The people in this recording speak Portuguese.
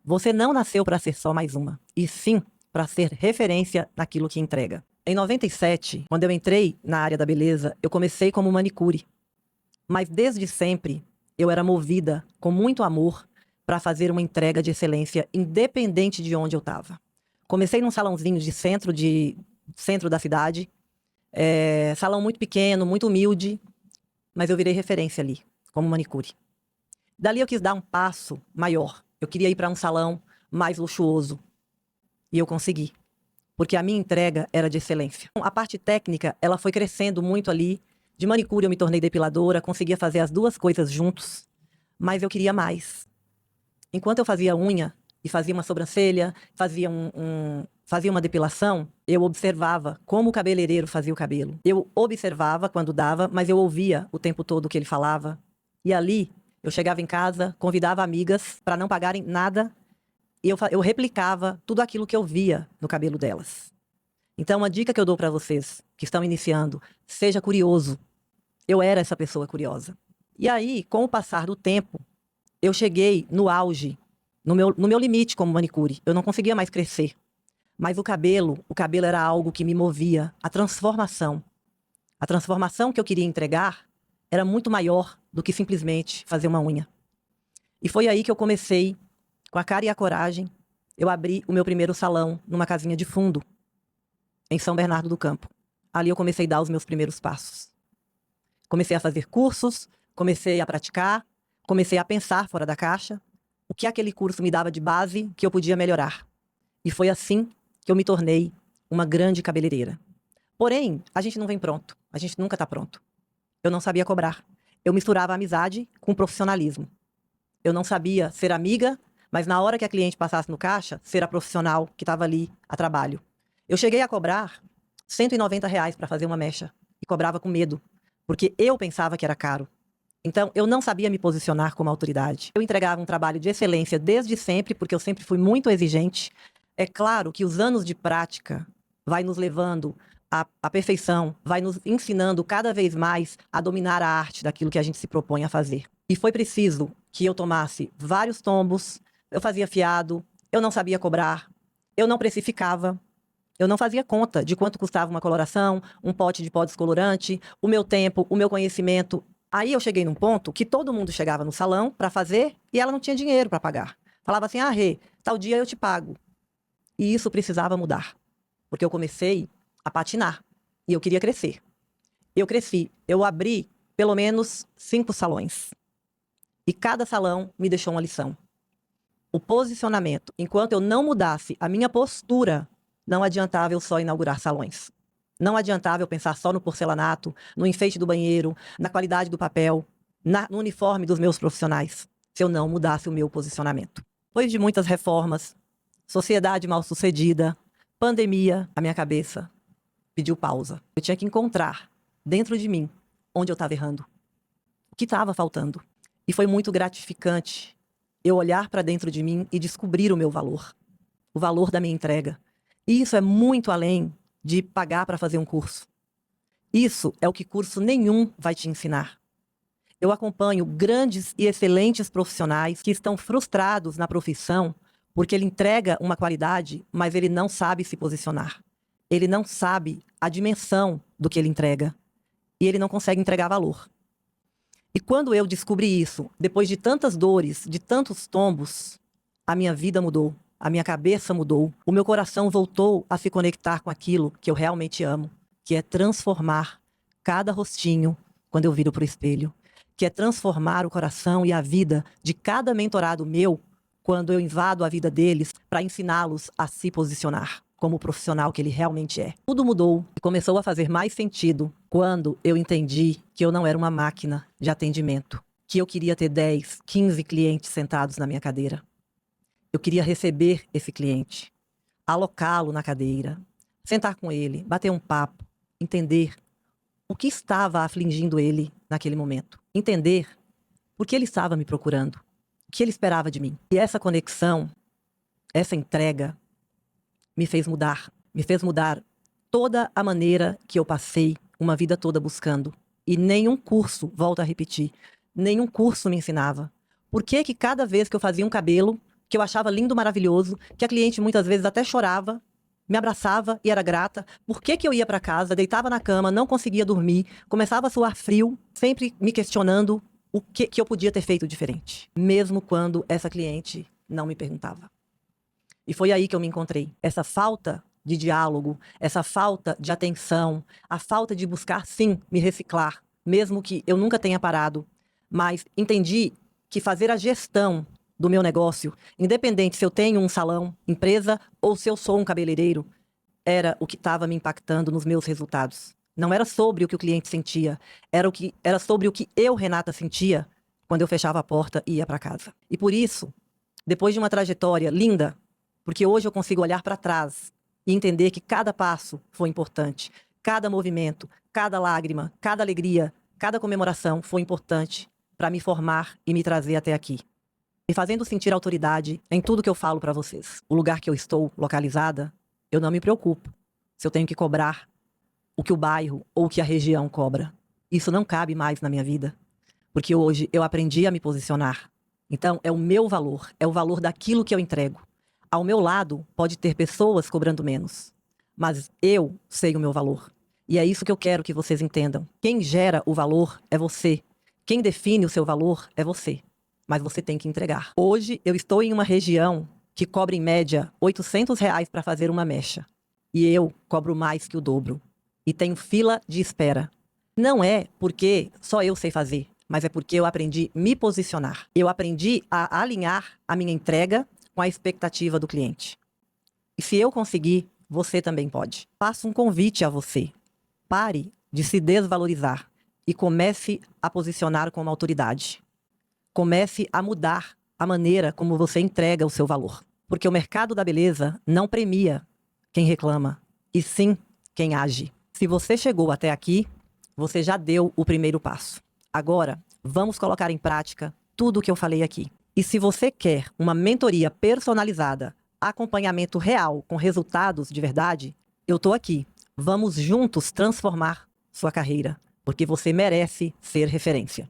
Você não nasceu para ser só mais uma, e sim para ser referência naquilo que entrega. Em 97, quando eu entrei na área da beleza, eu comecei como manicure. Mas desde sempre, eu era movida com muito amor para fazer uma entrega de excelência, independente de onde eu estava. Comecei num salãozinho de centro da cidade, salão muito pequeno, muito humilde, mas eu virei referência ali, como manicure. Dali eu quis dar um passo maior. Eu queria ir para um salão mais luxuoso. E eu consegui. Porque a minha entrega era de excelência. A parte técnica, ela foi crescendo muito ali. De manicure eu me tornei depiladora, conseguia fazer as duas coisas juntos. Mas eu queria mais. Enquanto eu fazia unha e fazia uma sobrancelha, fazia uma depilação, eu observava como o cabeleireiro fazia o cabelo. Eu observava quando dava, mas eu ouvia o tempo todo o que ele falava. E ali, eu chegava em casa, convidava amigas para não pagarem nada e eu replicava tudo aquilo que eu via no cabelo delas. Então, uma dica que eu dou para vocês que estão iniciando, seja curioso. Eu era essa pessoa curiosa. E aí, com o passar do tempo, eu cheguei no auge, no meu limite como manicure. Eu não conseguia mais crescer. Mas o cabelo era algo que me movia. A transformação que eu queria entregar era muito maior do que simplesmente fazer uma unha. E foi aí que eu comecei, com a cara e a coragem, eu abri o meu primeiro salão numa casinha de fundo, em São Bernardo do Campo. Ali eu comecei a dar os meus primeiros passos. Comecei a fazer cursos, comecei a praticar, comecei a pensar fora da caixa, o que aquele curso me dava de base que eu podia melhorar. E foi assim que eu me tornei uma grande cabeleireira. Porém, a gente não vem pronto, a gente nunca está pronto. Eu não sabia cobrar. Eu misturava a amizade com o profissionalismo. Eu não sabia ser amiga, mas na hora que a cliente passasse no caixa, ser a profissional que estava ali a trabalho. Eu cheguei a cobrar R$ 190 para fazer uma mecha e cobrava com medo, porque eu pensava que era caro. Então, eu não sabia me posicionar como autoridade. Eu entregava um trabalho de excelência desde sempre, porque eu sempre fui muito exigente. É claro que os anos de prática vai nos levando à perfeição, vai nos ensinando cada vez mais a dominar a arte daquilo que a gente se propõe a fazer. E foi preciso que eu tomasse vários tombos, eu fazia fiado, eu não sabia cobrar, eu não precificava, eu não fazia conta de quanto custava uma coloração, um pote de pó descolorante, o meu tempo, o meu conhecimento. Aí eu cheguei num ponto que todo mundo chegava no salão para fazer e ela não tinha dinheiro para pagar. Falava assim, Rê, tal dia eu te pago. E isso precisava mudar, porque eu comecei a patinar e eu queria crescer. Eu cresci, eu abri pelo menos 5 salões. E cada salão me deixou uma lição. O posicionamento, enquanto eu não mudasse a minha postura, não adiantava eu só inaugurar salões. Não adiantava eu pensar só no porcelanato, no enfeite do banheiro, na qualidade do papel, no uniforme dos meus profissionais, se eu não mudasse o meu posicionamento. Depois de muitas reformas, sociedade mal sucedida, pandemia, a minha cabeça pediu pausa. Eu tinha que encontrar, dentro de mim, onde eu estava errando. O que estava faltando. E foi muito gratificante eu olhar para dentro de mim e descobrir o meu valor. O valor da minha entrega. E isso é muito além de pagar para fazer um curso. Isso é o que curso nenhum vai te ensinar. Eu acompanho grandes e excelentes profissionais que estão frustrados na profissão porque ele entrega uma qualidade, mas ele não sabe se posicionar. Ele não sabe a dimensão do que ele entrega. E ele não consegue entregar valor. E quando eu descobri isso, depois de tantas dores, de tantos tombos, a minha vida mudou, a minha cabeça mudou, o meu coração voltou a se conectar com aquilo que eu realmente amo, que é transformar cada rostinho quando eu viro para o espelho, que é transformar o coração e a vida de cada mentorado meu quando eu invado a vida deles para ensiná-los a se posicionar como o profissional que ele realmente é. Tudo mudou e começou a fazer mais sentido quando eu entendi que eu não era uma máquina de atendimento, que eu queria ter 10, 15 clientes sentados na minha cadeira. Eu queria receber esse cliente, alocá-lo na cadeira, sentar com ele, bater um papo, entender o que estava afligindo ele naquele momento, entender por que ele estava me procurando, o que ele esperava de mim. E essa conexão, essa entrega, me fez mudar toda a maneira que eu passei uma vida toda buscando. E nenhum curso, volto a repetir, nenhum curso me ensinava. Por que que cada vez que eu fazia um cabelo, que eu achava lindo, maravilhoso, que a cliente muitas vezes até chorava, me abraçava e era grata. Por que que eu ia para casa, deitava na cama, não conseguia dormir, começava a suar frio, sempre me questionando o que eu podia ter feito diferente, mesmo quando essa cliente não me perguntava. E foi aí que eu me encontrei. Essa falta de diálogo, essa falta de atenção, a falta de buscar, sim, me reciclar, mesmo que eu nunca tenha parado, mas entendi que fazer a gestão do meu negócio, independente se eu tenho um salão, empresa, ou se eu sou um cabeleireiro, era o que estava me impactando nos meus resultados. Não era sobre o que o cliente sentia, era sobre o que eu, Renata, sentia quando eu fechava a porta e ia para casa. E por isso, depois de uma trajetória linda, porque hoje eu consigo olhar para trás e entender que cada passo foi importante, cada movimento, cada lágrima, cada alegria, cada comemoração foi importante para me formar e me trazer até aqui. Me fazendo sentir autoridade em tudo que eu falo para vocês. O lugar que eu estou localizada, eu não me preocupo se eu tenho que cobrar o que o bairro ou o que a região cobra. Isso não cabe mais na minha vida, porque hoje eu aprendi a me posicionar. Então, é o meu valor, é o valor daquilo que eu entrego. Ao meu lado, pode ter pessoas cobrando menos, mas eu sei o meu valor. E é isso que eu quero que vocês entendam. Quem gera o valor é você. Quem define o seu valor é você. Mas você tem que entregar. Hoje, eu estou em uma região que cobra, em média, R$ 800 para fazer uma mecha. E eu cobro mais que o dobro. E tenho fila de espera. Não é porque só eu sei fazer, mas é porque eu aprendi a me posicionar. Eu aprendi a alinhar a minha entrega com a expectativa do cliente. E se eu conseguir, você também pode. Faço um convite a você. Pare de se desvalorizar e comece a posicionar como autoridade. Comece a mudar a maneira como você entrega o seu valor. Porque o mercado da beleza não premia quem reclama, e sim quem age. Se você chegou até aqui, você já deu o primeiro passo. Agora, vamos colocar em prática tudo o que eu falei aqui. E se você quer uma mentoria personalizada, acompanhamento real com resultados de verdade, eu estou aqui. Vamos juntos transformar sua carreira, porque você merece ser referência.